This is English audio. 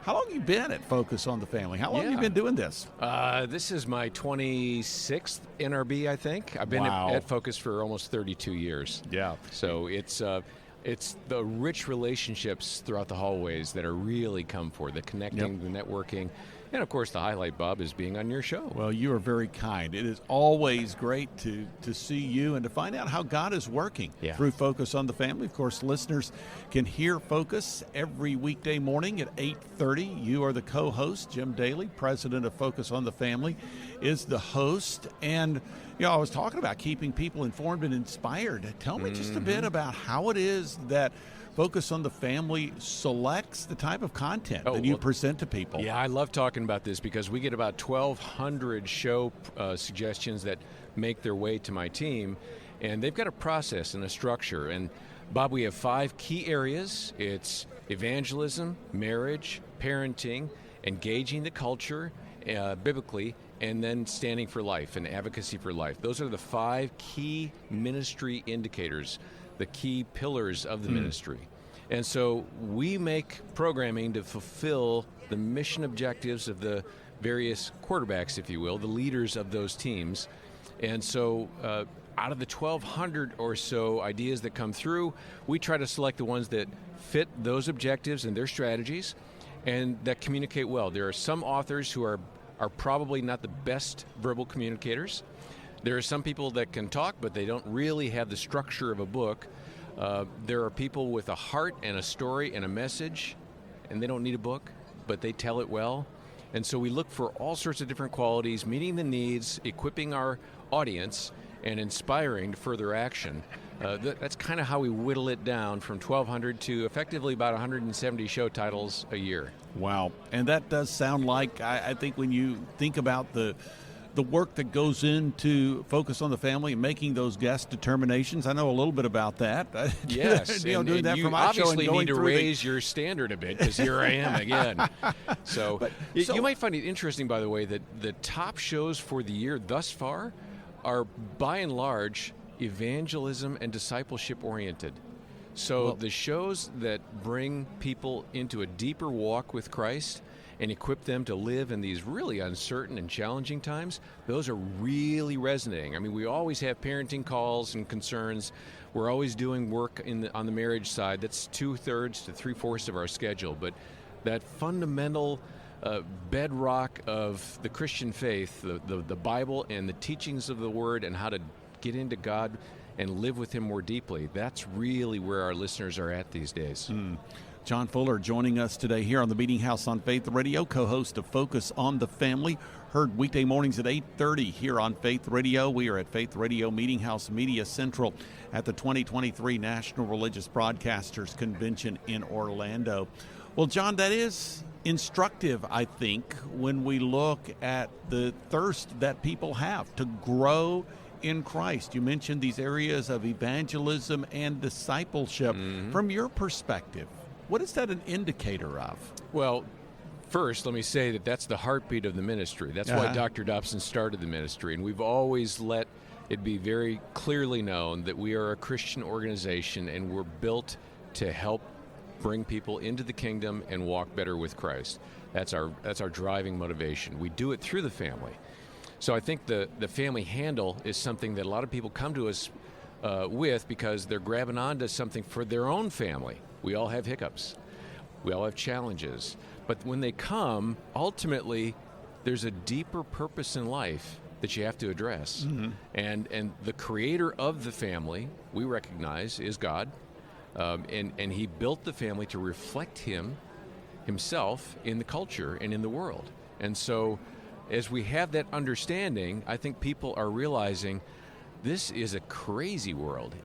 How long have you been at Focus on the Family? How long have you been doing this? This is my 26th NRB, I think. I've been at Focus for almost 32 years. Yeah. So it's the rich relationships throughout the hallways that are really come for, the connecting, the networking. And, of course, the highlight, Bob, is being on your show. Well, you are very kind. It is always great to see you and to find out how God is working through Focus on the Family. Of course, listeners can hear Focus every weekday morning at 8:30. You are the co-host. Jim Daly, president of Focus on the Family, is the host. And, I was talking about keeping people informed and inspired. Tell me just a bit about how it is that Focus on the Family selects the type of content that you present to people. Yeah, I love talking about this because we get about 1,200 show suggestions that make their way to my team, and they've got a process and a structure. And, Bob, we have 5 key areas. It's evangelism, marriage, parenting, engaging the culture biblically, and then standing for life and advocacy for life. Those are the 5 key ministry indicators, the key pillars of the ministry. And so we make programming to fulfill the mission objectives of the various quarterbacks, if you will, the leaders of those teams. And so out of the 1,200 or so ideas that come through, we try to select the ones that fit those objectives and their strategies and that communicate well. There are some authors who are probably not the best verbal communicators. There are some people that can talk, but they don't really have the structure of a book. There are people with a heart and a story and a message, and they don't need a book, but they tell it well. And so we look for all sorts of different qualities, meeting the needs, equipping our audience, and inspiring to further action. That's kind of how we whittle it down from 1,200 to effectively about 170 show titles a year. Wow. And that does sound like, I think when you think about the work that goes into Focus on the Family and making those guest determinations. I know a little bit about that. Yes. Doing that for my show. You obviously need to raise your standard a bit because here I am again. So you might find it interesting, by the way, that the top shows for the year thus far are, by and large, evangelism and discipleship oriented. So the shows that bring people into a deeper walk with Christ and equip them to live in these really uncertain and challenging times, those are really resonating. I mean, we always have parenting calls and concerns. We're always doing work on the marriage side. That's 2/3 to 3/4 of our schedule. But that fundamental bedrock of the Christian faith, the Bible and the teachings of the Word and how to get into God and live with Him more deeply, that's really where our listeners are at these days. John Fuller joining us today here on the Meeting House on Faith Radio, co-host of Focus on the Family, heard weekday mornings at 8:30 here on Faith Radio. We are at Faith Radio Meeting House Media Central at the 2023 National Religious Broadcasters Convention in Orlando. Well, John, that is instructive, I think, when we look at the thirst that people have to grow in Christ. You mentioned these areas of evangelism and discipleship. From your perspective, what is that an indicator of? Well, first, let me say that that's the heartbeat of the ministry. That's why Dr. Dobson started the ministry, and we've always let it be very clearly known that we are a Christian organization and we're built to help bring people into the kingdom and walk better with Christ. That's our driving motivation. We do it through the family. So I think the family handle is something that a lot of people come to us with because they're grabbing onto something for their own family. We all have hiccups. We all have challenges. But when they come, ultimately, there's a deeper purpose in life that you have to address. And the creator of the family, we recognize, is God. And He built the family to reflect Himself in the culture and in the world. And so as we have that understanding, I think people are realizing this is a crazy world.